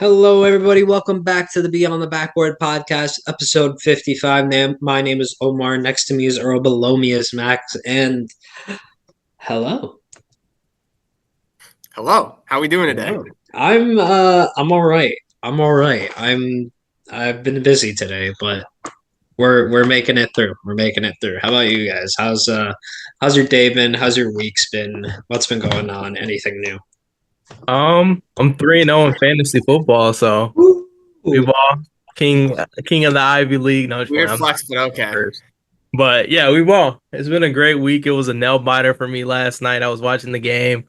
Hello, everybody. Welcome back to the Beyond the Backboard Podcast, episode 55. My name is Omar. Next to me is Earl. Below me is Max. And hello. Hello. How are we doing today? Hello. I'm all right. I've been busy today, but we're making it through. We're making it through. How about you guys? How's your day been? How's your week's been? What's been going on? Anything new? I'm 3-0 in fantasy football, so we ball king of the Ivy League. No, Weird flex, but okay. But yeah, we ball. It's been a great week. It was a nail biter for me last night. I was watching the game,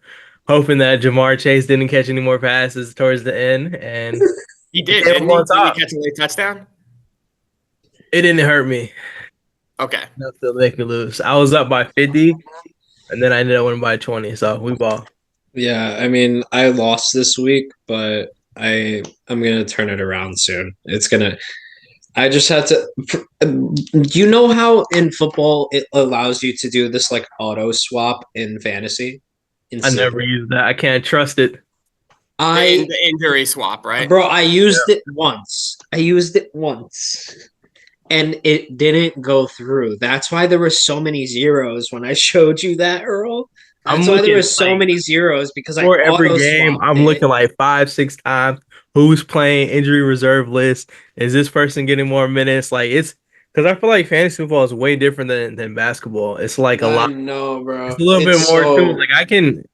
hoping that Jamar Chase didn't catch any more passes towards the end, and he did. Didn't he catch a late touchdown? It didn't hurt me. Okay, enough to make me lose. I was up by 50, and then I ended up winning by 20. So we ball. Yeah, I mean, I lost this week, but I'm gonna turn it around soon. I just had to. You know how in football it allows you to do this like auto swap in fantasy? I never used that. I can't trust it. The injury swap, right? Bro, I used it once. And it didn't go through. That's why there were so many zeros when I showed you that, Earl. That's why there were so many zeros because for every game I'm looking like 5-6 times. Who's playing injury reserve list? Is this person getting more minutes? Like it's because I feel like fantasy football is way different than basketball. It's like a lot. No, bro. It's a little bit more too. Like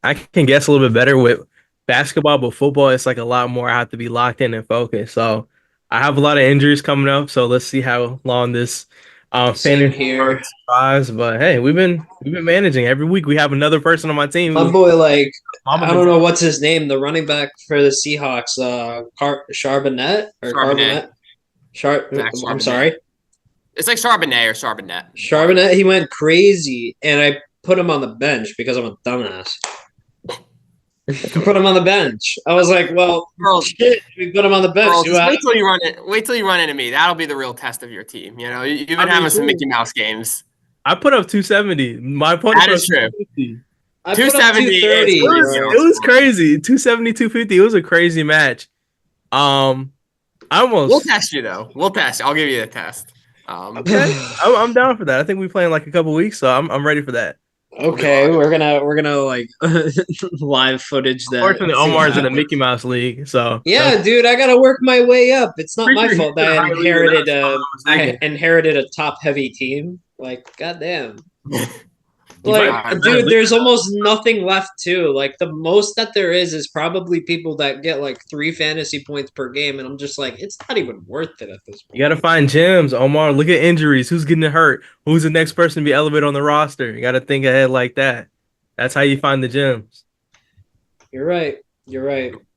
I can guess a little bit better with basketball, but football it's like a lot more. I have to be locked in and focused. So I have a lot of injuries coming up. So let's see how long this fantasy survives. But hey, we've been managing. Every week we have another person on my team. My boy, like I don't know what's his name, the running back for the Seahawks, Charbonnet. I'm sorry. It's like Charbonnet or Charbonnet. Charbonnet, he went crazy, and I put him on the bench because I'm a dumbass. Put him on the bench. I was like, "Well, shit, we put him on the bench." Wait till you run it. Wait till you run into me. That'll be the real test of your team. You know, you've been having some Mickey Mouse games. I put up 270. My opponent that is true. 270. It was crazy. 270, 250. It was a crazy match. We'll test you though. We'll test. I'll give you the test. Okay, I'm down for that. I think we play in like a couple weeks, so I'm ready for that. Okay, we're gonna like live footage that. Unfortunately, Omar's in the Mickey Mouse League, so yeah, dude, I gotta work my way up. It's not my fault that I inherited a top heavy team. Like, goddamn. Like, dude, there's almost nothing left too. Like, the most that there is probably people that get like 3 fantasy points per game, and I'm just like, it's not even worth it at this point. You gotta find gems, Omar. Look at injuries. Who's getting hurt? Who's the next person to be elevated on the roster? You gotta think ahead like that. That's how you find the gems. You're right.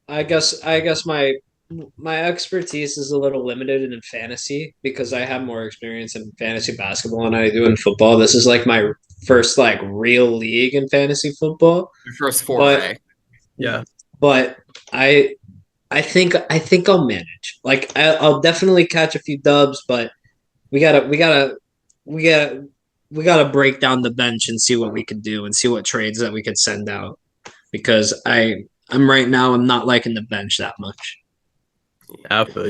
I guess my expertise is a little limited in fantasy because I have more experience in fantasy basketball than I do in football. This is like my first like real league in fantasy football. Your first foray. But I think I'll manage. Like I'll definitely catch a few dubs, but we gotta break down the bench and see what we can do and see what trades that we could send out because I'm not liking the bench that much.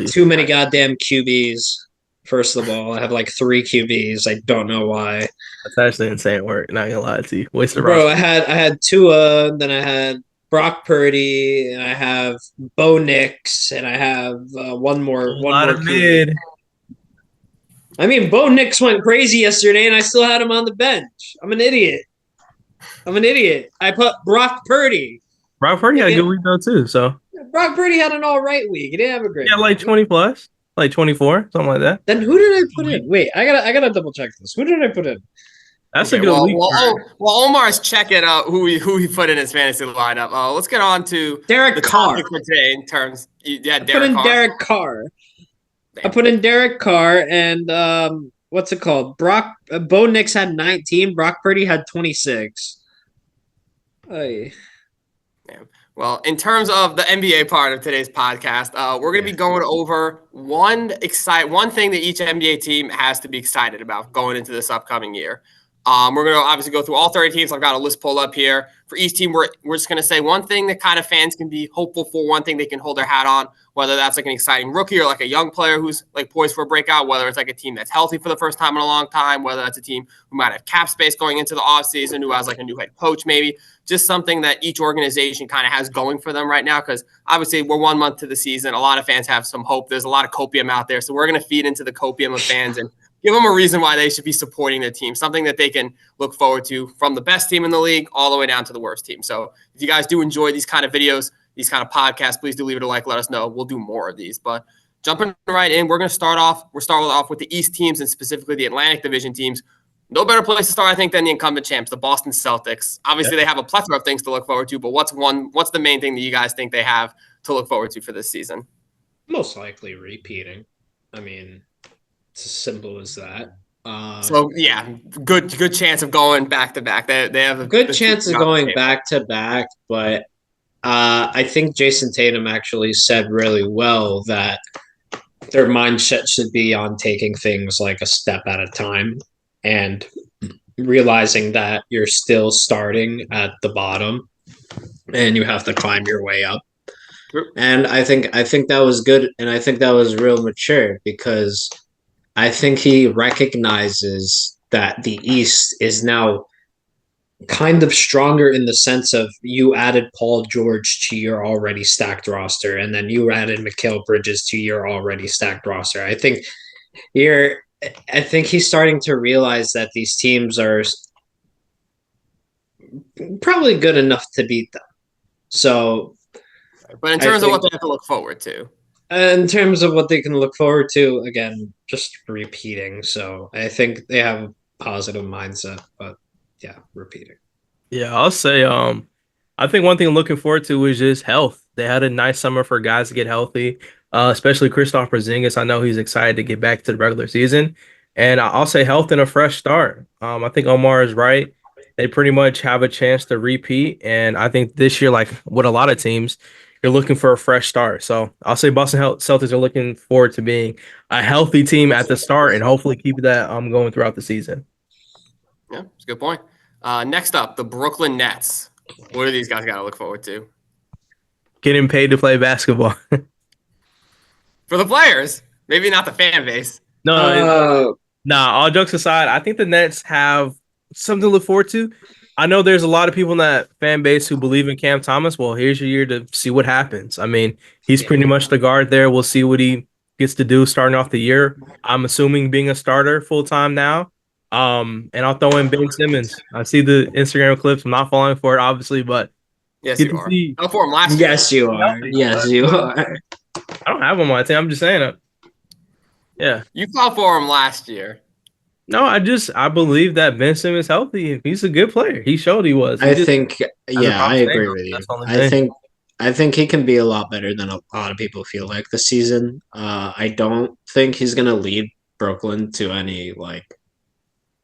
Too many goddamn QBs. First of all, I have like 3 QBs. I don't know why. That's actually insane work. Not gonna lie to you. Bro, I had Tua, then I had Brock Purdy, and I have Bo Nix, and I have one more mid. I mean, Bo Nix went crazy yesterday, and I still had him on the bench. I'm an idiot. I put Brock Purdy. Brock Purdy had a good week though too. So Brock Purdy had an all right week. He didn't have a great. Yeah, like 20 plus, like 24, something like that. Then who did I put in? Wait, I gotta double check this. Who did I put in? That's a good week. Well, Omar's checking out who he put in his fantasy lineup. Let's get on to Derek Carr for today in terms. Derek Carr. I put in Derek Carr and what's it called? Bo Nix had 19. Brock Purdy had 26. Hey. Well, in terms of the NBA part of today's podcast, we're going to be going over one thing that each NBA team has to be excited about going into this upcoming year. We're going to obviously go through all 30 teams. I've got a list pulled up here. For each team, we're just going to say one thing that kind of fans can be hopeful for, one thing they can hold their hat on, whether that's like an exciting rookie or like a young player who's like poised for a breakout, whether it's like a team that's healthy for the first time in a long time, whether that's a team who might have cap space going into the offseason, who has like a new head coach maybe, just something that each organization kind of has going for them right now, because obviously we're 1 month to the season. A lot of fans have some hope. There's a lot of copium out there, so we're going to feed into the copium of fans and give them a reason why they should be supporting the team, something that they can look forward to from the best team in the league all the way down to the worst team. So if you guys do enjoy these kind of videos, these kind of podcasts, please do leave it a like. Let us know. We'll do more of these. But jumping right in, we're going to start off with the East teams and specifically the Atlantic Division teams. No better place to start, I think, than the incumbent champs, the Boston Celtics. Obviously, They have a plethora of things to look forward to, but what's the main thing that you guys think they have to look forward to for this season? Most likely repeating. I mean, it's as simple as that. Good chance of going back to back. They have a good chance of going back to back, but I think Jason Tatum actually said really well that their mindset should be on taking things like a step at a time and realizing that you're still starting at the bottom and you have to climb your way up. And I think that was good, and I think that was real mature, because I think he recognizes that the East is now kind of stronger in the sense of you added Paul George to your already stacked roster, and then you added Mikal Bridges to your already stacked roster. I think he's starting to realize that these teams are probably good enough to beat them. So, but in terms of what they have to look forward to. In terms of what they can look forward to, again, just repeating. So I think they have a positive mindset, but yeah, repeating. Yeah, I'll say I think one thing I'm looking forward to is just health. They had a nice summer for guys to get healthy, especially Kristaps Porzingis. I know he's excited to get back to the regular season. And I'll say health and a fresh start. I think Omar is right. They pretty much have a chance to repeat. And I think this year, like with a lot of teams, you're looking for a fresh start. So I'll say Boston Celtics are looking forward to being a healthy team at the start and hopefully keep that going throughout the season. Yeah, that's a good point. Next up, the Brooklyn Nets. What do these guys got to look forward to? Getting paid to play basketball. For the players, maybe not the fan base. No, all jokes aside, I think the Nets have something to look forward to. I know there's a lot of people in that fan base who believe in Cam Thomas. Well, here's your year to see what happens. I mean, he's pretty much the guard there. We'll see what he gets to do starting off the year. I'm assuming being a starter full-time now. And I'll throw in Ben Simmons. I see the Instagram clips. I'm not falling for it, obviously, but yes, you are. Fell for him last year. Yes, you are. Yes, you are. I don't have him on my team. I'm just saying it. Yeah. You fell for him last year. No, I believe that Ben Simmons is healthy. He's a good player. He showed he was. I agree with you. I think he can be a lot better than a lot of people feel like this season. I don't think he's going to lead Brooklyn to any like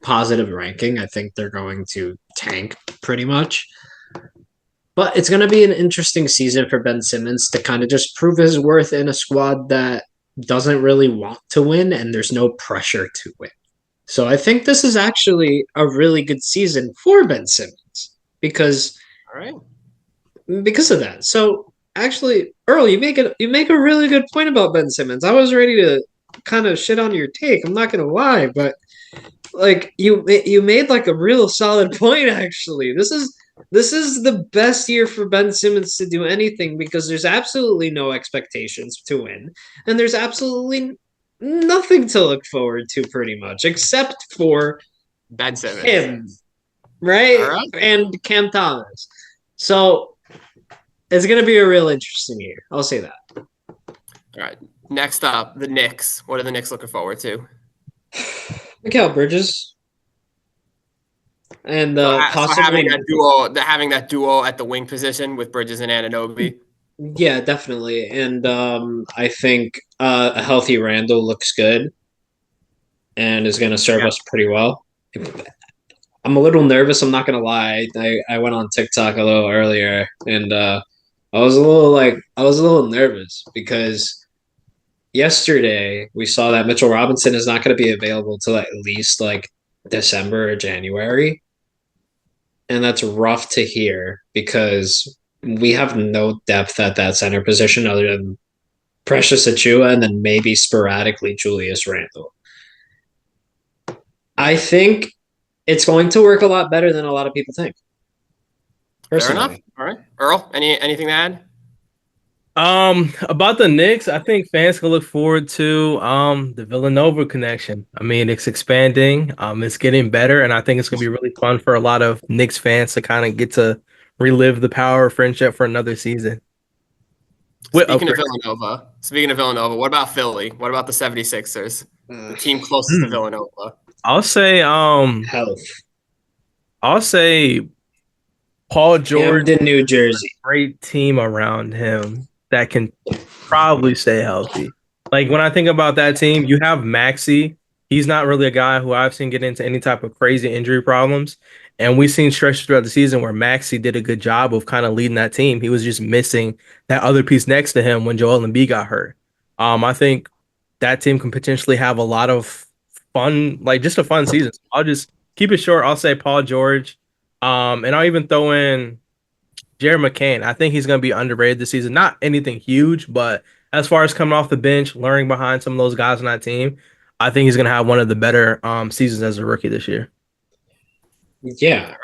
positive ranking. I think they're going to tank pretty much. But it's going to be an interesting season for Ben Simmons to kind of just prove his worth in a squad that doesn't really want to win and there's no pressure to win. So I think this is actually a really good season for Ben Simmons because of that. So actually, Earl, you make a really good point about Ben Simmons. I was ready to kind of shit on your take. I'm not gonna lie, but like you made like a real solid point. Actually, this is the best year for Ben Simmons to do anything because there's absolutely no expectations to win, and there's absolutely nothing to look forward to pretty much except for Ben Simmons, him, right? And Cam Thomas. So it's going to be a real interesting year. I'll say that. All right. Next up, the Knicks. What are the Knicks looking forward to? Mikal Bridges. And possibly having that duo at the wing position with Bridges and Anunoby. Yeah, definitely. And I think a healthy Randall looks good and is going to serve us pretty well. I'm a little nervous. I'm not going to lie. I went on TikTok a little earlier and I was a little nervous because yesterday we saw that Mitchell Robinson is not going to be available till at least like December or January. And that's rough to hear because we have no depth at that center position other than Precious Achua and then maybe sporadically Julius Randle. I think it's going to work a lot better than a lot of people think. Personally. Fair enough. All right. Earl, anything to add? About the Knicks, I think fans can look forward to the Villanova connection. I mean, it's expanding, it's getting better, and I think it's gonna be really fun for a lot of Knicks fans to kind of get to relive the power of friendship for another season. Speaking of Villanova, what about Philly? What about the 76ers? The team closest to Villanova. I'll say health. I'll say Paul George, Camden, New Jersey. Great team around him that can probably stay healthy. Like when I think about that team, you have Maxey. He's not really a guy who I've seen get into any type of crazy injury problems. And we've seen stretches throughout the season where Maxey did a good job of kind of leading that team. He was just missing that other piece next to him when Joel Embiid got hurt. I think that team can potentially have a lot of fun, like just a fun season. So I'll just keep it short. I'll say Paul George. And I'll even throw in Jared McCain. I think he's going to be underrated this season. Not anything huge, but as far as coming off the bench, learning behind some of those guys on that team, I think he's going to have one of the better seasons as a rookie this year. Yeah.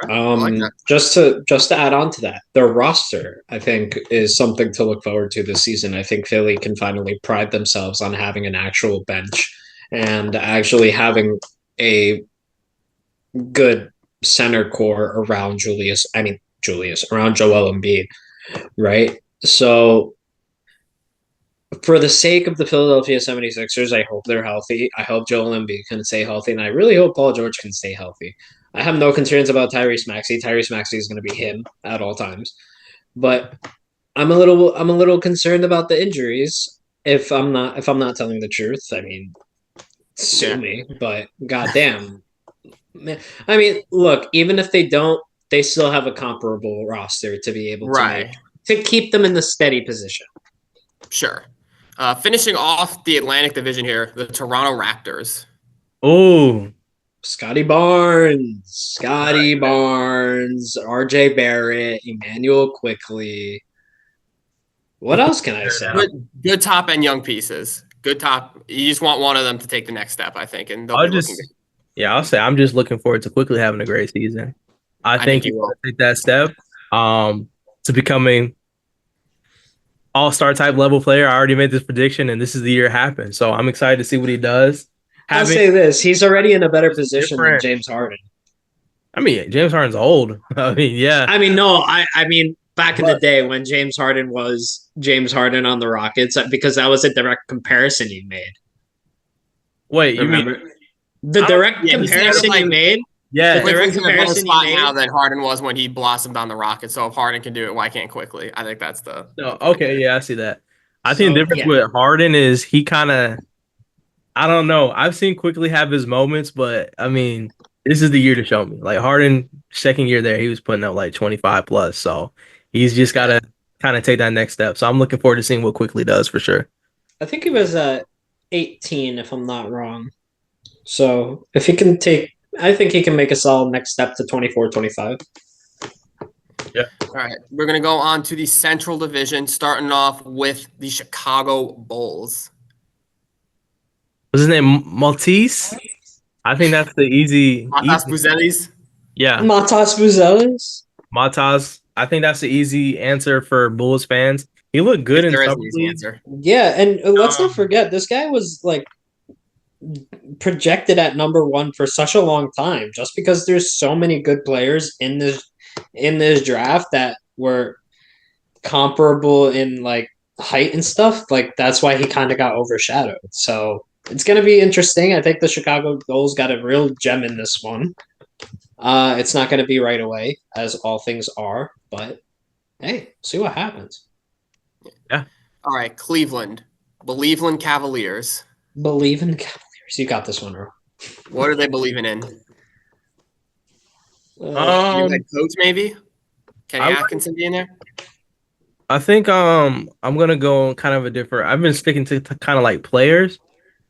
Just to add on to that, their roster, I think, is something to look forward to this season. I think Philly can finally pride themselves on having an actual bench and actually having a good center core around around Joel Embiid, right? So for the sake of the Philadelphia 76ers, I hope they're healthy. I hope Joel Embiid can stay healthy, and I really hope Paul George can stay healthy. I have no concerns about Tyrese Maxey. Tyrese Maxey is going to be him at all times. But I'm a little concerned about the injuries if I'm not telling the truth. I mean, sue me, but goddamn. I mean, look, even if they don't, they still have a comparable roster to be able to keep them in the steady position. Sure. Finishing off the Atlantic Division here, the Toronto Raptors. Oh, Scotty Barnes, RJ Barrett, Emmanuel Quickly. What else can I say? Good top end young pieces. Good top. You just want one of them to take the next step, I think, and they'll be looking good. Yeah, I'll say I'm just looking forward to Quickly having a great season. I think he will take that step to becoming all-star type level player. I already made this prediction, and this is the year it happened. So I'm excited to see what he does. I'll say this: he's already in a better position than James Harden. I mean, James Harden's old. I mean, yeah. I mean, no, I mean, back in the day when James Harden was James Harden on the Rockets, because that was a direct comparison you made. Wait, remember? You mean the direct comparison you made? Yeah, the direct comparison you made now than Harden was when he blossomed on the Rockets. So if Harden can do it, why can't Quickly? I think that's the. No, okay, yeah, I see that. I think the difference with Harden is he kind of. I don't know. I've seen Quickly have his moments, but I mean, this is the year to show me. Like Harden, second year there, he was putting up like 25 plus. So he's just got to kind of take that next step. So I'm looking forward to seeing what Quickly does for sure. I think he was 18, if I'm not wrong. So if he can I think he can make a solid next step to 24, 25. Yeah. All right. We're going to go on to the Central Division, starting off with the Chicago Bulls. What's his name? Maltese? I think that's the easy. Matas Buzelis? Yeah. Matas Buzelis? Matas. I think that's the easy answer for Bulls fans. He looked good in some answer. Yeah, and let's not forget, this guy was like projected at number one for such a long time, just because there's so many good players in this draft that were comparable in like height and stuff. Like that's why he kind of got overshadowed. So it's going to be interesting. I think the Chicago Bulls got a real gem in this one. It's not going to be right away, as all things are, but hey, see what happens. Yeah. All right, Cleveland. Believeland Cavaliers. Believe in the Cavaliers. You got this one, Earl. What are they believing in? Coach, maybe? Kenny Atkinson be in there? I think I'm gonna go kind of a different. I've been sticking to kind of like players.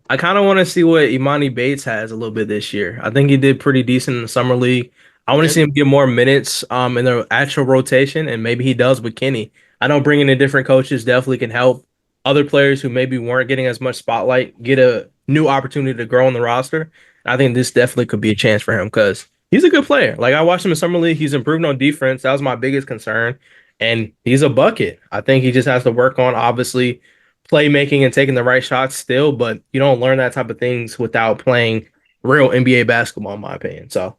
I kind of want to see what Imani Bates has a little bit this year. I think he did pretty decent in the summer league. I want to see him get more minutes in the actual rotation, and maybe he does with Kenny. I know bringing in different coaches definitely can help other players who maybe weren't getting as much spotlight get a new opportunity to grow on the roster. I think this definitely could be a chance for him because he's a good player. Like I watched him in summer league, he's improved on defense. That was my biggest concern, and he's a bucket. I think he just has to work on obviously playmaking and taking the right shots still, but you don't learn that type of things without playing real NBA basketball, in my opinion. So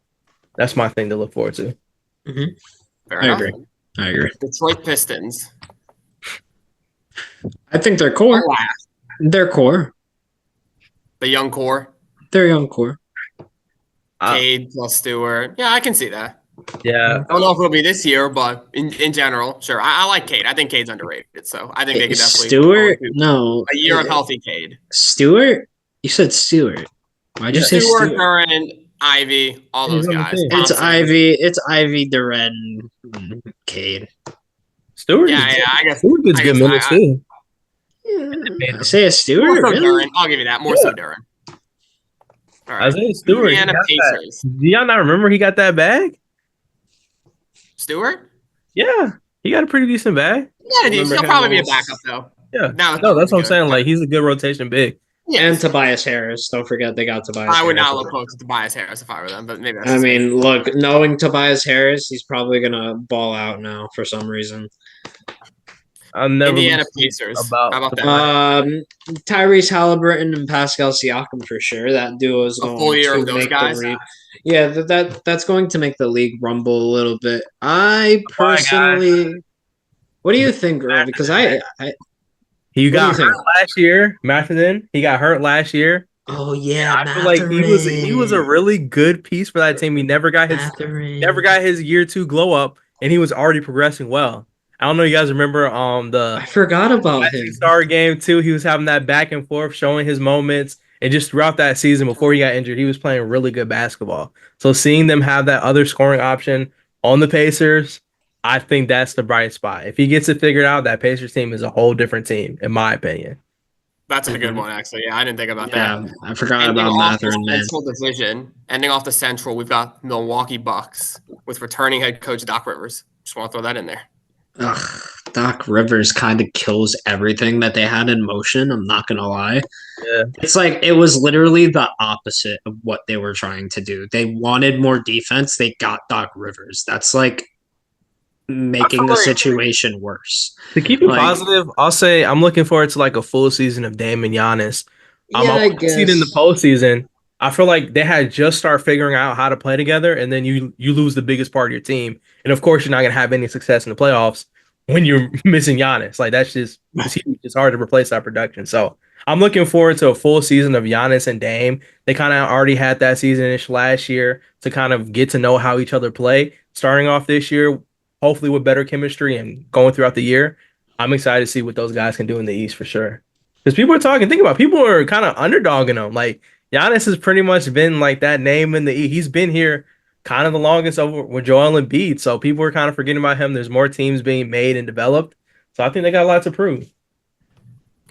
that's my thing to look forward to. Mm-hmm. I agree. Detroit Pistons. I think they're core. They're core. The young core. They're young core. Cade plus Stewart. Yeah, I can see that. Yeah. I don't know if it'll be this year, but in general, sure. I like Cade. I think Cade's underrated. So I think they could definitely Stewart? No. A year of healthy Cade. Stewart? You said Stewart. Why'd you say Stewart? Duran, Ivy, all those guys. It's Ivy, Duran, Cade. Stewart? Yeah, I guess. Stewart gets good minutes too. I say a Stewart? More so really? Duran. I'll give you that. More so Duran. All right. Isaiah Stewart. Indiana Pacers. Do y'all not remember he got that bag? Stewart? Yeah, he got a pretty decent bag. Yeah, he'll probably be a backup though. Yeah, no, that's what I'm saying. Like he's a good rotation big. Yes. And Tobias Harris. Don't forget they got Tobias Harris. I would not look close to Tobias Harris if I were them, but maybe that's look, knowing Tobias Harris, he's probably gonna ball out now for some reason. Indiana Pacers. How about that? Tyrese Halliburton and Pascal Siakam for sure. That duo is going a full year to of those make guys. the league. Yeah, that's going to make the league rumble a little bit. I personally, what do you think, Earl? Because he got hurt last year. Mathurin, he got hurt last year. Oh yeah, I feel like he was a really good piece for that team. He never got his year 2 glow up, and he was already progressing well. I don't know if you guys remember I forgot about him. Star game too. He was having that back and forth, showing his moments, and just throughout that season before he got injured, he was playing really good basketball. So seeing them have that other scoring option on the Pacers, I think that's the bright spot. If he gets it figured out, that Pacers team is a whole different team, in my opinion. That's a good one, actually. Yeah, I didn't think about that. Yeah, I forgot about Mathurin. Central division. Ending off the Central, we've got Milwaukee Bucks with returning head coach Doc Rivers. Just want to throw that in there. Ugh, Doc Rivers kind of kills everything that they had in motion. I'm not going to lie. Yeah. It's like it was literally the opposite of what they were trying to do. They wanted more defense. They got Doc Rivers. That's like making the situation worse. To keep it positive, I'll say I'm looking forward to like a full season of Dame and Giannis. I guess. See it in the postseason. I feel like they had just started figuring out how to play together, and then you lose the biggest part of your team. And of course, you're not going to have any success in the playoffs when you're missing Giannis. Like that's just it's hard to replace that production. So I'm looking forward to a full season of Giannis and Dame. They kind of already had that season-ish last year to kind of get to know how each other play. Starting off this year, hopefully with better chemistry and going throughout the year, I'm excited to see what those guys can do in the East for sure. Because people are kind of underdogging them. Like Giannis has pretty much been like that name in the East. He's been here kind of the longest over with Joel Embiid. So people are kind of forgetting about him. There's more teams being made and developed. So I think they got a lot to prove.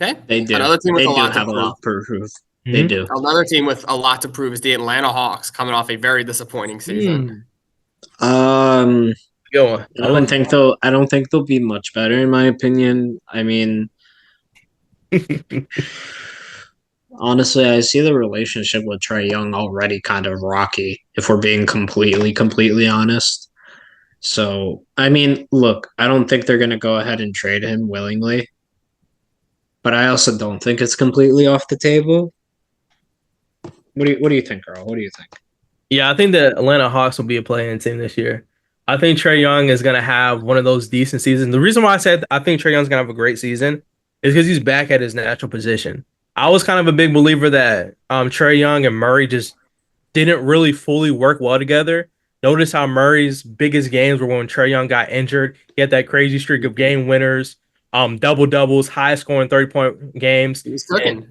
Okay. They do. Another team with they a do lot have to a prove. lot to prove. They do. Another team with a lot to prove is the Atlanta Hawks, coming off a very disappointing season. Go on. I don't think they'll be much better in my opinion. I mean, honestly, I see the relationship with Trae Young already kind of rocky, if we're being completely honest. So, I mean, look, I don't think they're going to go ahead and trade him willingly, but I also don't think it's completely off the table. What do you think, Earl? What do you think? Yeah, I think the Atlanta Hawks will be a play-in team this year. I think Trae Young is going to have one of those decent seasons. The reason why I said I think Trae Young's going to have a great season is because he's back at his natural position. I was kind of a big believer that Trae Young and Murray just didn't really fully work well together. Notice how Murray's biggest games were when Trae Young got injured. He had that crazy streak of game winners, double-doubles, high-scoring 30-point games. He's cooking.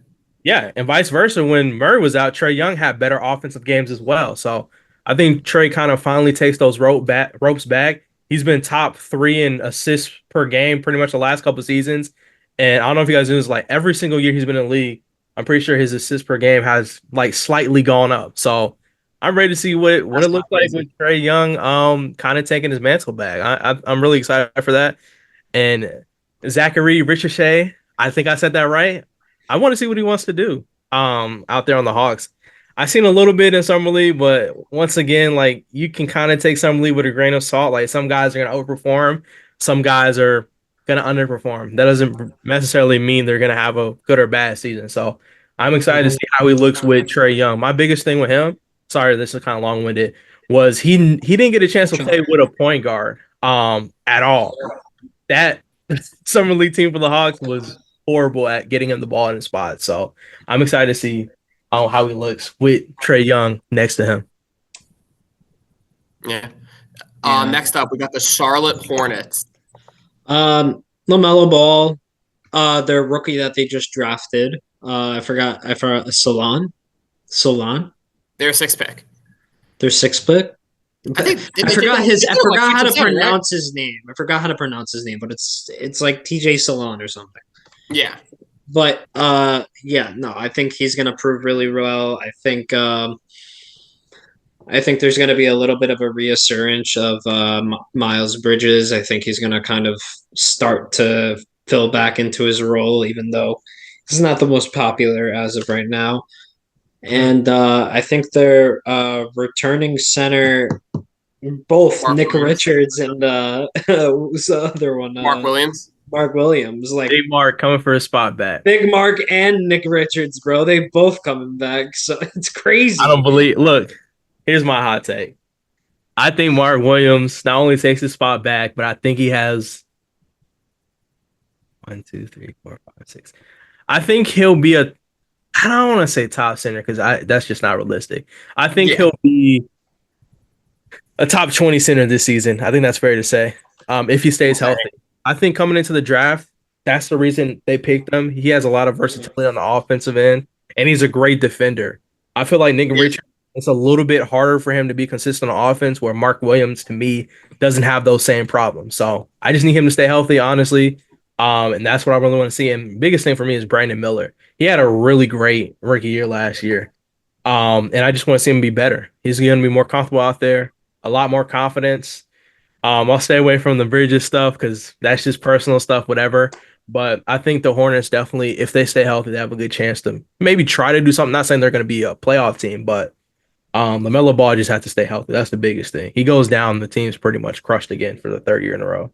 And vice versa. When Murray was out, Trae Young had better offensive games as well. So I think Trae kind of finally takes those ropes back. He's been top 3 in assists per game pretty much the last couple of seasons. And I don't know if you guys know this, like every single year he's been in the league, I'm pretty sure his assists per game has like slightly gone up. So I'm ready to see what it looks like with Trae Young kind of taking his mantle back. I'm really excited for that. And Zachary Ricochet, I think I said that right. I want to see what he wants to do out there on the Hawks. I've seen a little bit in Summer League, but once again, like you can kind of take Summer League with a grain of salt. Like some guys are going to overperform, some guys are going to underperform. That doesn't necessarily mean they're going to have a good or bad season. So I'm excited to see how he looks with Trae Young. My biggest thing with him, sorry, this is kind of long-winded, was he didn't get a chance to play with a point guard at all. That Summer League team for the Hawks was horrible at getting him the ball in the spot. So I'm excited to see how he looks with Trae Young next to him. Yeah. Next up, we got the Charlotte Hornets. LaMelo Ball, their rookie that they just drafted. I forgot Solon. Their sixth pick. Their sixth pick. I forgot how to pronounce his name. But it's like TJ Solon or something. Yeah. But I think he's gonna prove really well. I think there's gonna be a little bit of a resurgence of Miles Bridges. I think he's gonna kind of start to fill back into his role, even though he's not the most popular as of right now. And I think their returning center, both Nick Richards and what was the other one? Mark Williams. Mark Williams, like Big Mark coming for a spot back. Big Mark and Nick Richards, bro. They both coming back, so it's crazy. I don't believe. Look, here's my hot take. I think Mark Williams not only takes his spot back, but I think he has 1, 2, 3, 4, 5, 6. I think he'll be I don't want to say top center because that's just not realistic. I think he'll be a top 20 center this season. I think that's fair to say. If he stays healthy. I think coming into the draft, that's the reason they picked him. He has a lot of versatility on the offensive end, and he's a great defender. I feel like Nick Richards, it's a little bit harder for him to be consistent on offense, where Mark Williams, to me, doesn't have those same problems. So I just need him to stay healthy, honestly, and that's what I really want to see. And biggest thing for me is Brandon Miller. He had a really great rookie year last year, and I just want to see him be better. He's going to be more comfortable out there, a lot more confidence. I'll stay away from the Bridges stuff because that's just personal stuff, whatever. But I think the Hornets definitely, if they stay healthy, they have a good chance to maybe try to do something. Not saying they're going to be a playoff team, but LaMelo Ball just has to stay healthy. That's the biggest thing. He goes down, the team's pretty much crushed again for the third year in a row.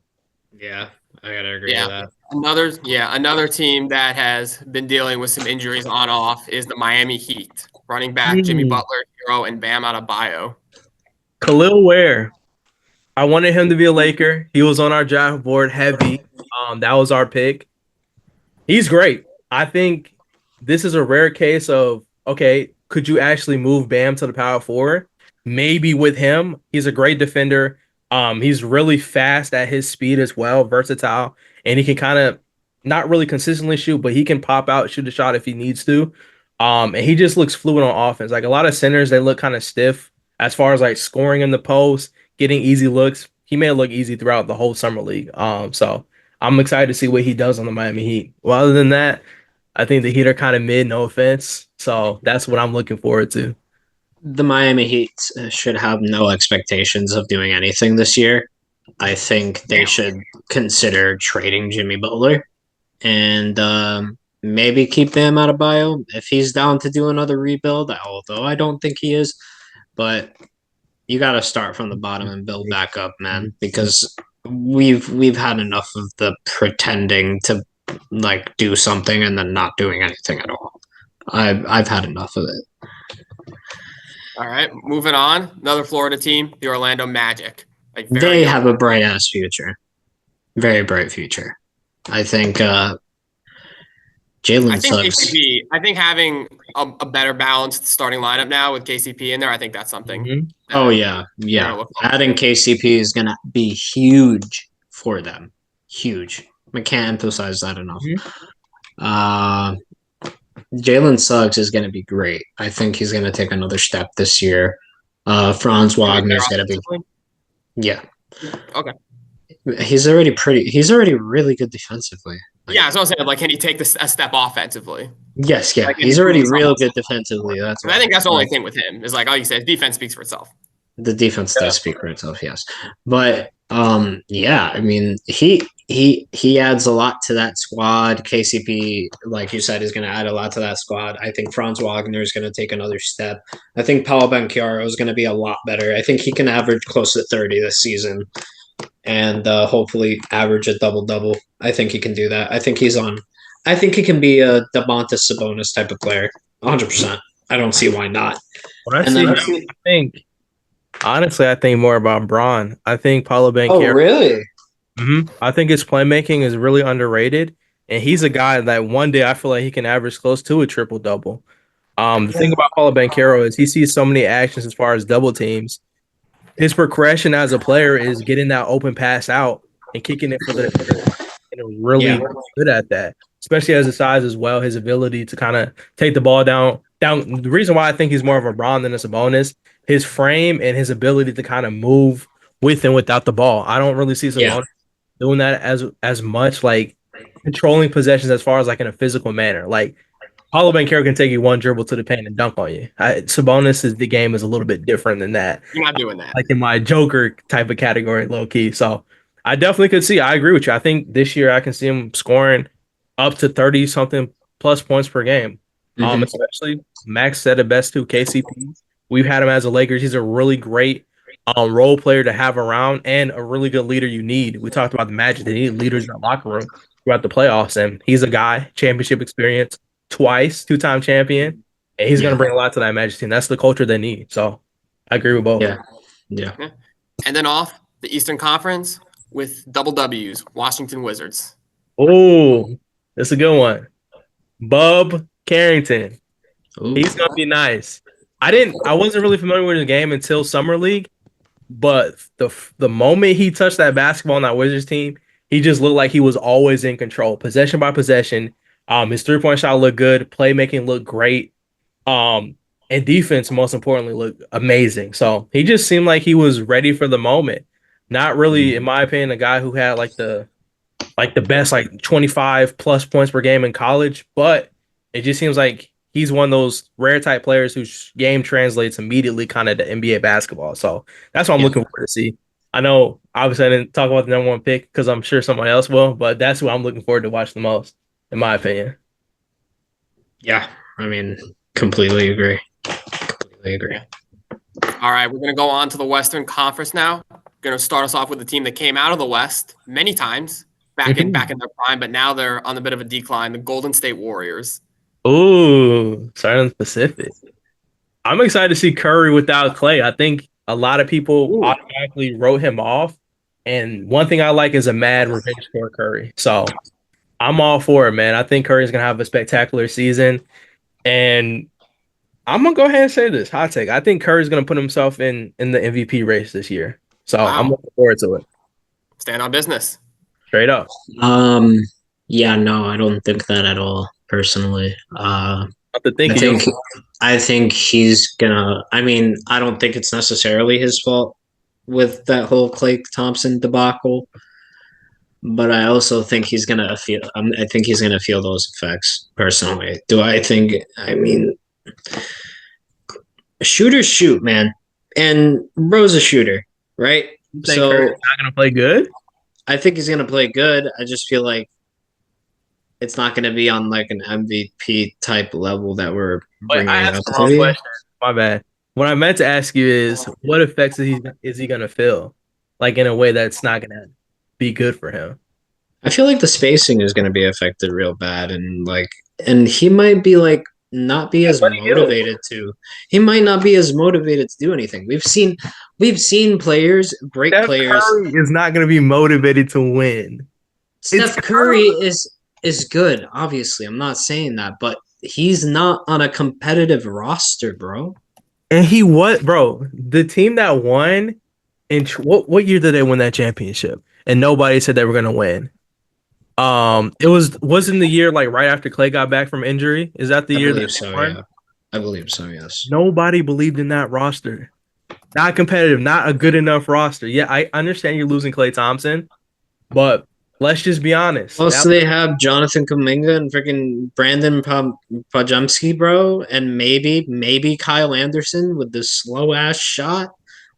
Yeah, I gotta agree with that. Another team that has been dealing with some injuries on off is the Miami Heat. Running back Jimmy Butler, Hero, and Bam Adebayo. Khalil Ware. I wanted him to be a Laker. He was on our draft board heavy. That was our pick. He's great. I think this is a rare case of, okay, could you actually move Bam to the power forward? Maybe with him. He's a great defender. He's really fast at his speed as well, versatile, and he can kind of not really consistently shoot, but he can pop out, shoot a shot if he needs to. And he just looks fluid on offense. Like a lot of centers, they look kind of stiff as far as like scoring in the post, getting easy looks. He may look easy throughout the whole summer league. So I'm excited to see what he does on the Miami Heat. Well, other than that, I think the Heat are kind of mid, no offense. So that's what I'm looking forward to. The Miami Heat should have no expectations of doing anything this year. I think they should consider trading Jimmy Butler and maybe keep Bam Adebayo if he's down to do another rebuild, although I don't think he is. But you got to start from the bottom and build back up, man, because we've had enough of the pretending to like do something and then not doing anything at all. I've had enough of it. All right, moving on. Another Florida team, the Orlando Magic. They have a bright ass future, very bright future. I think Jalen Suggs. KCP, I think having a better balanced starting lineup now with KCP in there, I think that's something. Mm-hmm. Oh yeah. Adding KCP is gonna be huge for them. Huge. I can't emphasize that enough. Mm-hmm. Jalen Suggs is going to be great. I think he's going to take another step this year. Franz Wagner is going to be. Yeah. Okay. He's already really good defensively. Yeah, that's what I'm saying. Like, can he take a step offensively? Yes, yeah. Like, He's already real good defensively. That's I think that's the only thing with him is like you said, defense speaks for itself. The defense does speak for itself, yes. But yeah, I mean, he adds a lot to that squad. KCP, like you said, is going to add a lot to that squad. I think Franz Wagner is going to take another step. I think Paolo Banchero is going to be a lot better. I think he can average close to 30 this season and hopefully average a double-double. I think he can do that. I think he can be a Domantas Sabonis type of player, 100%. I don't see why not. When I think more about Braun. I think Paolo Banchero. Oh, really? I think his playmaking is really underrated, and he's a guy that one day I feel like he can average close to a triple-double. The thing about Paolo Banchero is he sees so many actions as far as double teams. His progression as a player is getting that open pass out and kicking it for the and really good at that, especially as his size as well. His ability to kind of take the ball down. The reason why I think he's more of a Braun than a Sabonis, his frame and his ability to kind of move with and without the ball. I don't really see Sabonis doing that as much, like controlling possessions as far as like in a physical manner. Like Paolo Banchero can take you one dribble to the paint and dunk on you. Sabonis the game is a little bit different than that. You're not doing that. Like in my Joker type of category, low key. So I definitely could see. I agree with you. I think this year I can see him scoring up to 30 something plus points per game. Especially Max said it best too. KCP. We've had him as a Lakers. He's a really great role player to have around and a really good leader you need. We talked about the Magic. They need leaders in the locker room throughout the playoffs, and he's a guy, championship experience twice, 2-time champion, and he's going to bring a lot to that Magic team. That's the culture they need. So I agree with both. Yeah. And then off the Eastern Conference with double W's, Washington Wizards. Oh, that's a good one. Bub Carrington. Ooh. He's going to be nice. I wasn't really familiar with his game until Summer League, but the moment he touched that basketball on that Wizards team, he just looked like he was always in control, possession by possession. His three-point shot looked good, playmaking looked great, and defense, most importantly, looked amazing. So he just seemed like he was ready for the moment. Not really, in my opinion, a guy who had the best 25 plus points per game in college, but it just seems like he's one of those rare type players whose game translates immediately kind of to NBA basketball. So that's what I'm looking forward to see. I know, obviously, I didn't talk about the number one pick because I'm sure someone else will, but that's who I'm looking forward to watch the most, in my opinion. Yeah, I mean, completely agree. All right, we're going to go on to the Western Conference now. Going to start us off with the team that came out of the West many times back in their prime, but now they're on a bit of a decline, the Golden State Warriors. Ooh, starting in the Pacific. I'm excited to see Curry without Clay. I think a lot of people automatically wrote him off. And one thing I like is a mad revenge for Curry. So I'm all for it, man. I think Curry's going to have a spectacular season. And I'm going to go ahead and say this, hot take. I think Curry's going to put himself in the MVP race this year. So I'm looking forward to it. Stand on business. Straight up. Yeah, no, I don't think that at all, personally. I think he's gonna. I mean, I don't think it's necessarily his fault with that whole Klay Thompson debacle, but I also think he's gonna feel. I think he's gonna feel those effects personally. Do I think? I mean, shooters shoot, man, and Ro's a shooter, right? You think Curry's not gonna play good? I think he's gonna play good. I just feel like it's not going to be on like an MVP type level that we're bringing up. My bad. What I meant to ask you is, what effects is he going to feel? Like in a way that's not going to be good for him. I feel like the spacing is going to be affected real bad, and he might be not be as motivated to. He might not be as motivated to do anything. We've seen players, great players. Curry is not going to be motivated to win. Steph Curry is good, obviously. I'm not saying that, but he's not on a competitive roster, bro. And the team that won, in what year did they win that championship? And nobody said they were going to win. It wasn't the year right after Klay got back from injury. Is that the year that they won? Yeah. I believe so, yes. Nobody believed in that roster. Not competitive, not a good enough roster. Yeah, I understand you're losing Klay Thompson, but Let's just be honest. Also, they have Jonathan Kuminga and freaking Brandon Pajemski, bro, and maybe Kyle Anderson with the slow ass shot.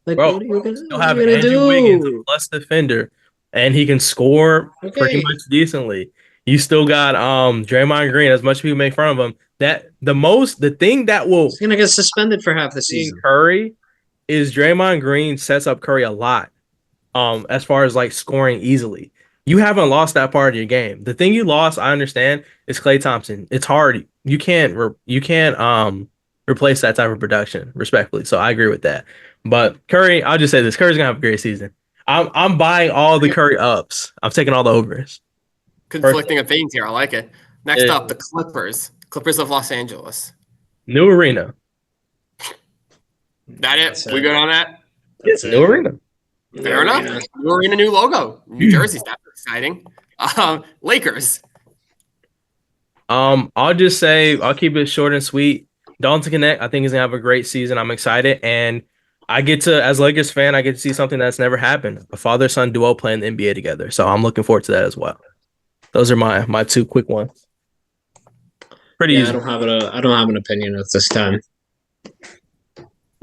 Like, bro, what are you still gonna have do? Andrew Wiggins, a plus defender, and he can score pretty Okay. much decently. You still got Draymond Green. As much as people make fun of him, the thing that will He's gonna get suspended for half the season. Curry is Draymond Green sets up Curry a lot. As far as like scoring easily. You haven't lost that part of your game. The thing you lost, I understand, is Klay Thompson. It's hard. You can't replace that type of production, respectfully. So I agree with that. But Curry, I'll just say this: Curry's gonna have a great season. I'm buying all the Curry ups. I'm taking all the overs. Conflicting opinions here. I like it. Next up, the Clippers of Los Angeles. New arena. That it? We good on that? It's new arena. Fair enough. New arena, new logo. New Jersey's that's exciting. Lakers. I'll just say I'll keep it short and sweet. Dalton Connect, I think he's gonna have a great season. I'm excited, and I get to, as a Lakers fan, I get to see something that's never happened: a father-son duo playing the NBA together. So I'm looking forward to that as well. Those are my two quick ones. Pretty easy. I don't have an opinion at this time.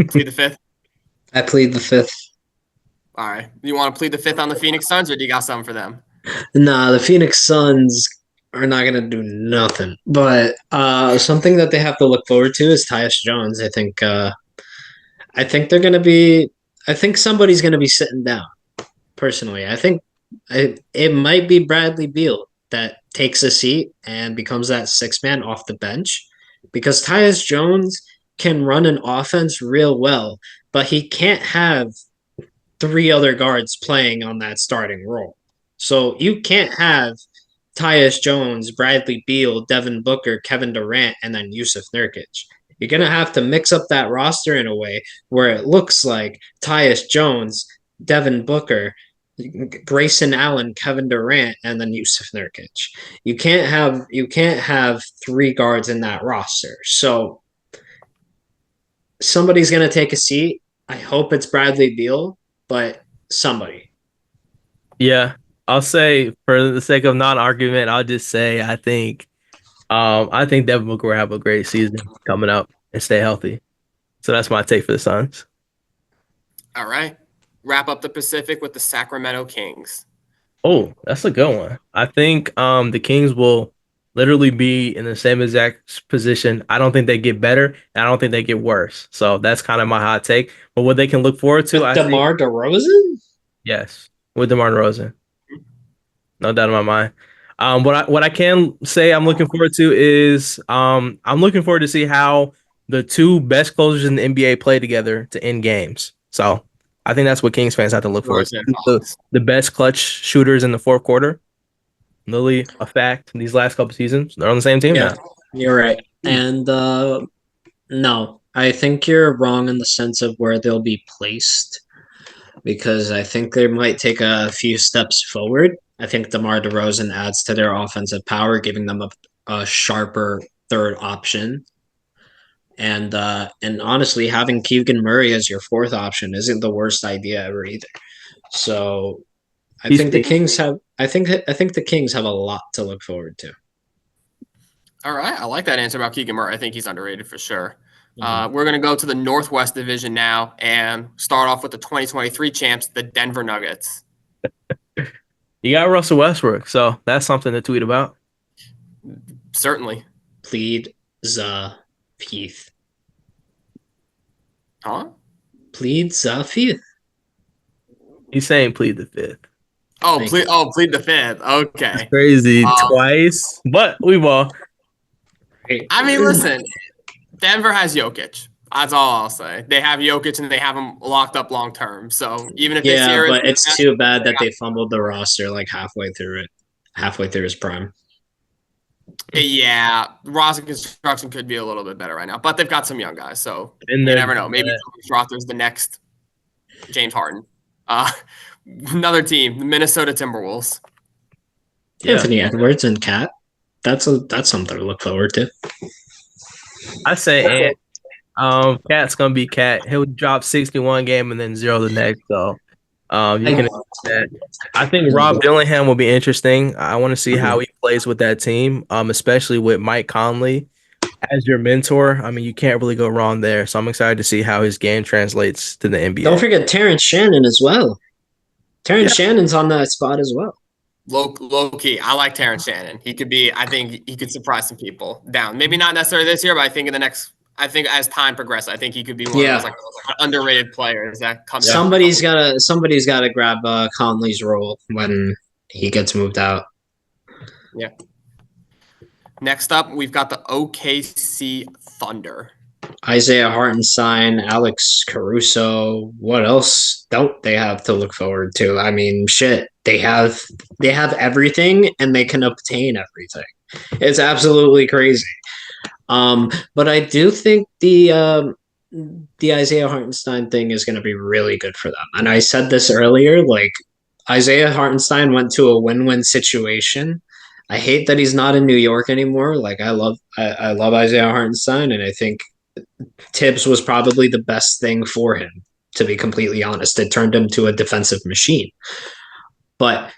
Plead the fifth. I plead the fifth. All right. You want to plead the fifth on the Phoenix Suns, or do you got something for them? Nah, the Phoenix Suns are not gonna do nothing. But something that they have to look forward to is Tyus Jones. I think they're gonna be. I think somebody's gonna be sitting down. Personally, I think it might be Bradley Beal that takes a seat and becomes that sixth man off the bench, because Tyus Jones can run an offense real well, but he can't have three other guards playing on that starting role. So you can't have Tyus Jones, Bradley Beal, Devin Booker, Kevin Durant, and then Yusuf Nurkic. You're going to have to mix up that roster in a way where it looks like Tyus Jones, Devin Booker, Grayson Allen, Kevin Durant, and then Yusuf Nurkic. You can't have three guards in that roster. So somebody's going to take a seat. I hope it's Bradley Beal, but somebody. Yeah, I'll say, for the sake of non-argument, I'll just say I think Devin Booker will have a great season coming up and stay healthy. So that's my take for the Suns. All right. Wrap up the Pacific with the Sacramento Kings. Oh, that's a good one. I think the Kings will literally be in the same exact position. I don't think they get better, and I don't think they get worse. So that's kind of my hot take. But what they can look forward to, with DeMar DeRozan? Yes, with DeMar DeRozan. No doubt in my mind. What I can say I'm looking forward to is I'm looking forward to see how the two best closers in the NBA play together to end games. So I think that's what Kings fans have to look forward to. The best clutch shooters in the fourth quarter. Literally a fact. These last couple seasons, they're on the same team now. You're right. And no, I think you're wrong in the sense of where they'll be placed, because I think they might take a few steps forward. I think DeMar DeRozan adds to their offensive power, giving them a sharper third option. And honestly, having Keegan Murray as your fourth option isn't the worst idea ever either. So I think the Kings have a lot to look forward to. All right. I like that answer about Keegan Murray. I think he's underrated for sure. We're going to go to the Northwest Division now and start off with the 2023 champs, the Denver Nuggets. You got Russell Westbrook, so that's something to tweet about. Certainly. Plead the fifth. Huh? Plead the fifth. He's saying plead the fifth. Plead the fifth. Okay. That's crazy. Twice, but we will. I mean, listen, Denver has Jokic. That's all I'll say. They have Jokic and they have him locked up long term. So even if but it's too bad that they fumbled the roster like halfway through his prime. Yeah, roster construction could be a little bit better right now, but they've got some young guys, so you never know. Maybe Rother's the next James Harden. Another team, the Minnesota Timberwolves. Yeah. Anthony Edwards and Cat. That's something to look forward to. I say Cat's gonna be Cat. He'll drop 61 game and then 0 the next. So You can that. I think Rob Dillingham will be interesting. I want to see how he plays with that team, especially with Mike Conley as your mentor. I mean, you can't really go wrong there. So I'm excited to see how his game translates to the NBA. Don't forget Terrence Shannon as well. Terrence Shannon's on that spot as well. Low key, I like Terrence Shannon. He could be. I think he could surprise some people down. Maybe not necessarily this year, but I think in the next. I think as time progresses, I think he could be one of those like underrated players that comes. Somebody's gotta grab Conley's role when he gets moved out. Yeah. Next up, we've got the OKC Thunder. Isaiah Hartenstein, Alex Caruso. What else don't they have to look forward to? I mean, shit. They have everything and they can obtain everything. It's absolutely crazy. But I do think the Isaiah Hartenstein thing is going to be really good for them. And I said this earlier, like Isaiah Hartenstein went to a win-win situation. I hate that he's not in New York anymore. Like I love Isaiah Hartenstein, and I think Tibbs was probably the best thing for him, to be completely honest. It turned him to a defensive machine. But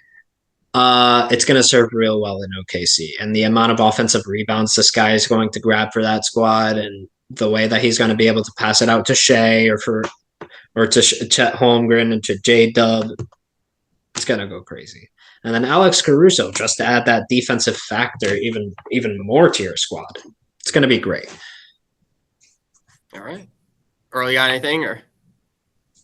it's going to serve real well in OKC. And the amount of offensive rebounds this guy is going to grab for that squad, and the way that he's going to be able to pass it out to Shea or to Chet Holmgren and to J-Dub, it's going to go crazy. And then Alex Caruso, just to add that defensive factor even more to your squad. It's going to be great. All right. Earl, you got anything or?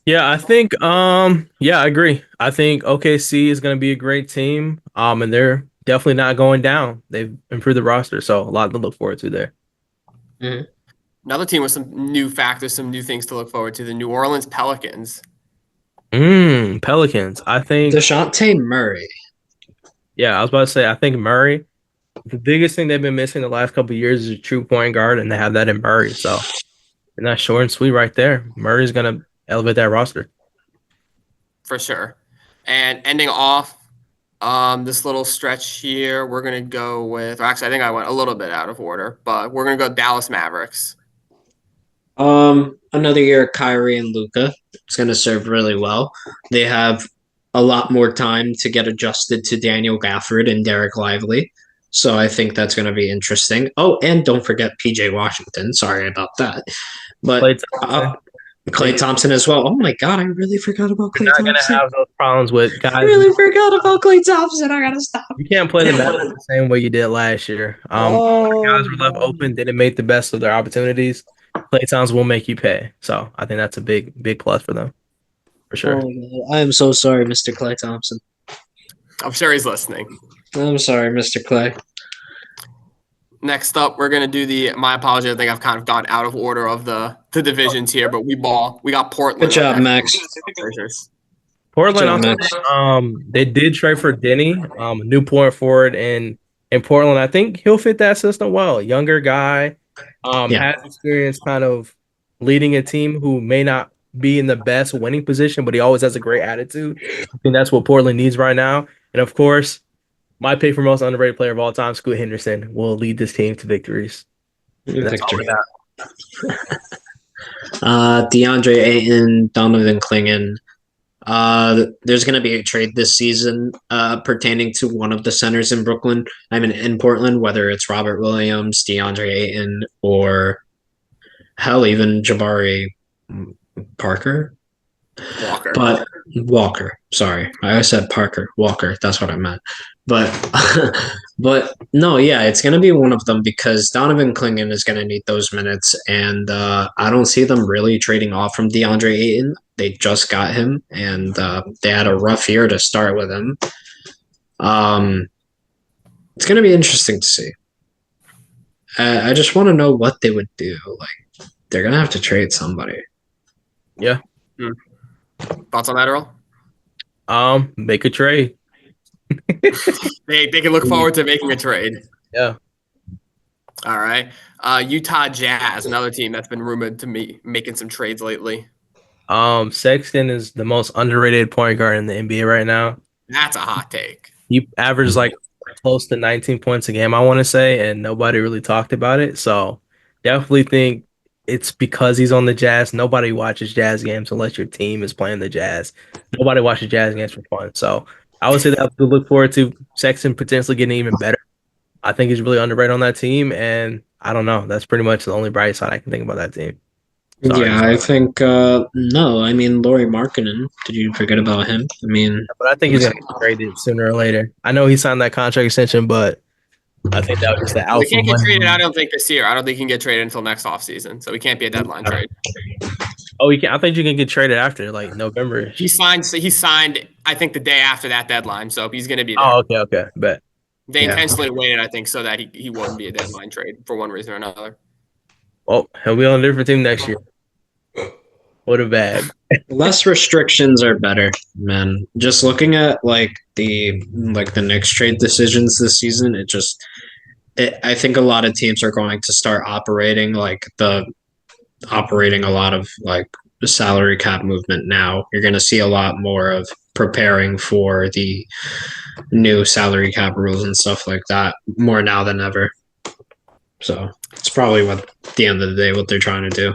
Yeah, I think I agree. I think OKC is going to be a great team. And they're definitely not going down. They've improved the roster, so a lot to look forward to there. Mm-hmm. Another team with some new factors, some new things to look forward to, the New Orleans Pelicans. Pelicans. I think DeJounte Murray. Yeah, I was about to say, I think Murray, the biggest thing they've been missing the last couple of years is a true point guard, and they have that in Murray. So, and that's short and sweet right there. Murray's going to elevate that roster. For sure. And ending off this little stretch here, we're going to go with – actually, I think I went a little bit out of order, but we're going to go Dallas Mavericks. Another year of Kyrie and Luka. It's going to serve really well. They have a lot more time to get adjusted to Daniel Gafford and Derek Lively. So I think that's going to be interesting. Oh, and don't forget PJ Washington. Sorry about that. But Klay Thompson as well. Oh my God, I really forgot about Klay Thompson. You're not going to have those problems with guys. I really forgot about Klay Thompson. I got to stop. You can't play the same way you did last year. Guys were left open, didn't make the best of their opportunities. Klay Thompson will make you pay. So I think that's a big plus for them. For sure. Oh, I am so sorry, Mr. Klay Thompson. I'm sure he's listening. I'm sorry, Mr. Klay. Next up, we're going to do my apology. I think I've kind of gone out of order of the divisions here, but we got Portland. Good job, Max. Portland, they did trade for Denny, a new point forward in Portland. I think he'll fit that system well. Younger guy, has experience kind of leading a team who may not be in the best winning position, but he always has a great attitude. I think that's what Portland needs right now. And of course, my pick for most underrated player of all time, Scoot Henderson, will lead this team to victories. Victory. DeAndre Ayton, Donovan Clingan. There's going to be a trade this season pertaining to one of the centers in in Portland, whether it's Robert Williams, DeAndre Ayton, or hell, even Jabari Parker. Walker. Sorry, I said Parker. Walker. That's what I meant. But no, yeah, it's going to be one of them because Donovan Clingan is going to need those minutes, and I don't see them really trading off from DeAndre Ayton. They just got him, and they had a rough year to start with him. It's going to be interesting to see. I just want to know what they would do. Like, they're going to have to trade somebody. Yeah. Thoughts on that, Earl? Make a trade. They can look forward to making a trade. Yeah. All right. Utah Jazz, another team that's been rumored to me making some trades lately. Sexton is the most underrated point guard in the NBA right now. That's a hot take. He averages like close to 19 points a game, I want to say, and nobody really talked about it. So definitely think it's because he's on the Jazz. Nobody watches Jazz games unless your team is playing the Jazz. Nobody watches Jazz games for fun. So I would say that to look forward to Sexton potentially getting even better. I think he's really underrated on that team, and I don't know. That's pretty much the only bright side I can think about that team. Sorry. Yeah, I think no. I mean, Lauri Markkanen. Did you forget about him? I mean, but I think he's gonna get traded sooner or later. I know he signed that contract extension, but I think that was just the alpha. We can't get traded. I don't think this year. I don't think he can get traded until next offseason. So we can't be a deadline trade. Oh, you can. I think you can get traded after like November. He signed. I think the day after that deadline. So he's going to be there. Oh, okay, bet. They intentionally waited, I think, so that he wouldn't be a deadline trade for one reason or another. Well, he'll be on a different team next year. What a bag. Less restrictions are better, man. Just looking at like the Knicks trade decisions this season, I think a lot of teams are going to start operating a lot of like the salary cap movement now. You're going to see a lot more of preparing for the new salary cap rules and stuff like that more now than ever. So it's probably at the end of the day what they're trying to do.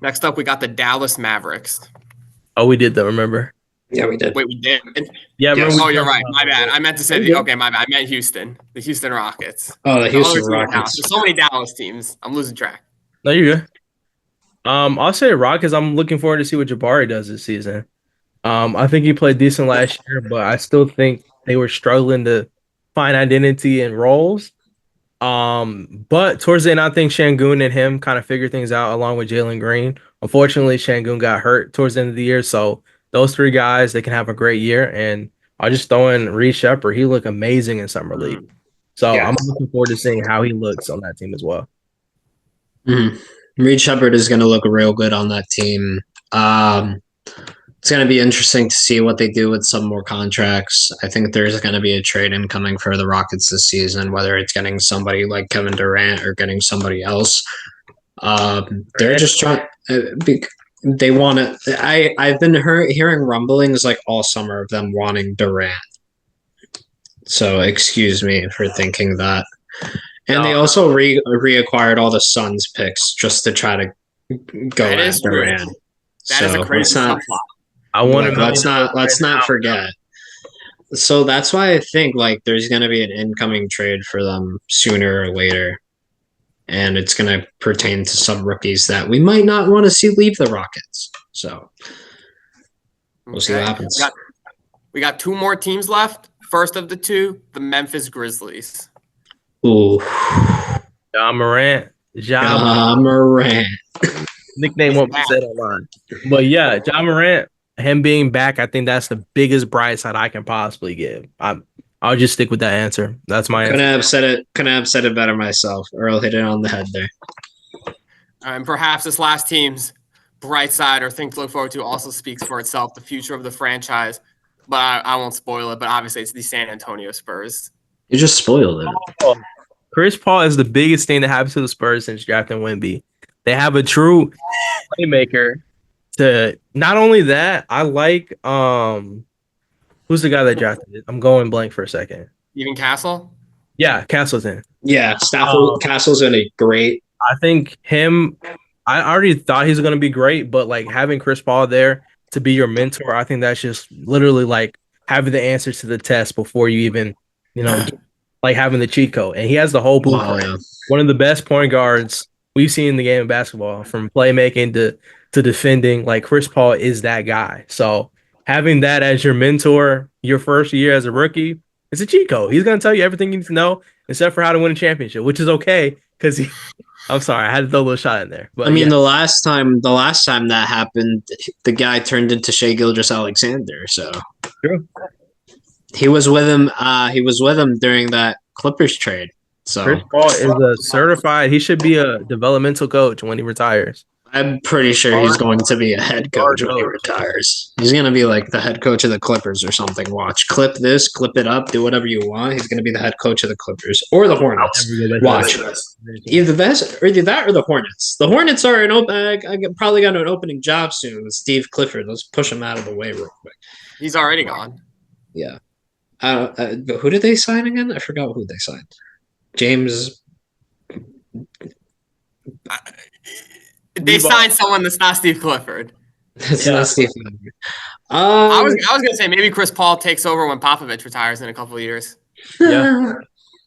Next up, we got the Dallas Mavericks. Oh, we did that, remember? Yeah, we did. Wait, we did? Yeah, yes. Oh, you're right. My bad. I meant to say, okay, my bad. I meant Houston. The Houston Rockets. Oh, the Houston Rockets. There's so many Dallas teams. I'm losing track. No, you're good. I'll say Rockets. I'm looking forward to see what Jabari does this season. I think he played decent last year, but I still think they were struggling to find identity and roles. But towards the end, I think Şengün and him kind of figured things out along with Jalen Green. Unfortunately, Şengün got hurt towards the end of the year, so those three guys, they can have a great year. And I'll just throw in Reed Shepherd. He looked amazing in Summer League. So I'm looking forward to seeing how he looks on that team as well. Reed Shepherd is going to look real good on that team. It's going to be interesting to see what they do with some more contracts. I think there's going to be a trade incoming for the Rockets this season, whether it's getting somebody like Kevin Durant or getting somebody else. They're just trying. They want to. I've been hearing rumblings like all summer of them wanting Durant. So excuse me for thinking that. And they also reacquired all the Suns picks just to try to go at Durant. That is a crazy flop. Let's not forget. So that's why I think like there's going to be an incoming trade for them sooner or later, and it's going to pertain to some rookies that we might not want to see leave the Rockets. So we'll see what happens. We got two more teams left. First of the two, the Memphis Grizzlies. Ooh, Ja Morant. Nickname won't be said online, but yeah, Ja Morant. Him being back, I think that's the biggest bright side I can possibly give. I'll just stick with that answer. That's my answer. Couldn't have said it better myself. Earl hit it on the head there. And perhaps this last team's bright side or thing to look forward to also speaks for itself, the future of the franchise. But I won't spoil it. But obviously, it's the San Antonio Spurs. You just spoiled it. Chris Paul is the biggest thing that happened to the Spurs since drafting Wemby. They have a true playmaker. Not only that, I like who's the guy that drafted it? I'm going blank for a second. Even Castle? Yeah, Castleton. Yeah, Castle's in a great. I think him. I already thought he was going to be great, but like having Chris Paul there to be your mentor, I think that's just literally like having the answers to the test before you even, like having the cheat code. And he has the whole blueprint. Oh, yeah. One of the best point guards we've seen in the game of basketball, from playmaking to defending. Like Chris Paul is that guy. So having that as your mentor your first year as a rookie, it's a cheat code. He's going to tell you everything you need to know except for how to win a championship, which is okay because I'm sorry, I had to throw a little shot in there. But the last time that happened, the guy turned into Shai Gilgeous-Alexander. So true. He was with him. During that Clippers trade. So Chris Paul is a certified. He should be a developmental coach when he retires. I'm pretty sure he's going to be a head coach when he retires. He's going to be like the head coach of the Clippers or something. Watch. Clip this, clip it up, do whatever you want. He's going to be the head coach of the Clippers or the Hornets. Watch. Either that or the Hornets. The Hornets are probably got an opening job soon with Steve Clifford. Let's push him out of the way real quick. He's already gone. Yeah. Who did they sign again? I forgot who they signed. James. They signed someone that's not Steve Clifford. That's not Steve Clifford. I was gonna say maybe Chris Paul takes over when Popovich retires in a couple of years. Yeah.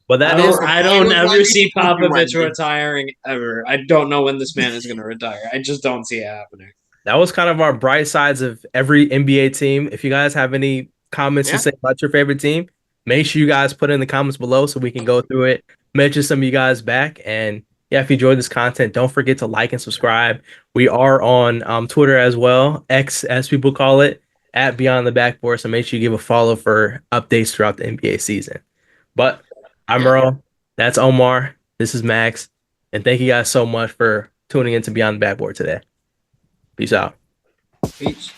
But I don't ever see Popovich retiring ever. I don't know when this man is going to retire. I just don't see it happening. That was kind of our bright sides of every NBA team. If you guys have any comments to say about your favorite team, make sure you guys put it in the comments below so we can go through it, mention some of you guys back. And yeah, if you enjoyed this content, don't forget to like and subscribe. We are on Twitter as well, X as people call it, at Beyond the Backboard. So make sure you give a follow for updates throughout the NBA season. But I'm Earl. That's Omar. This is Max. And thank you guys so much for tuning in to Beyond the Backboard today. Peace out. Peace.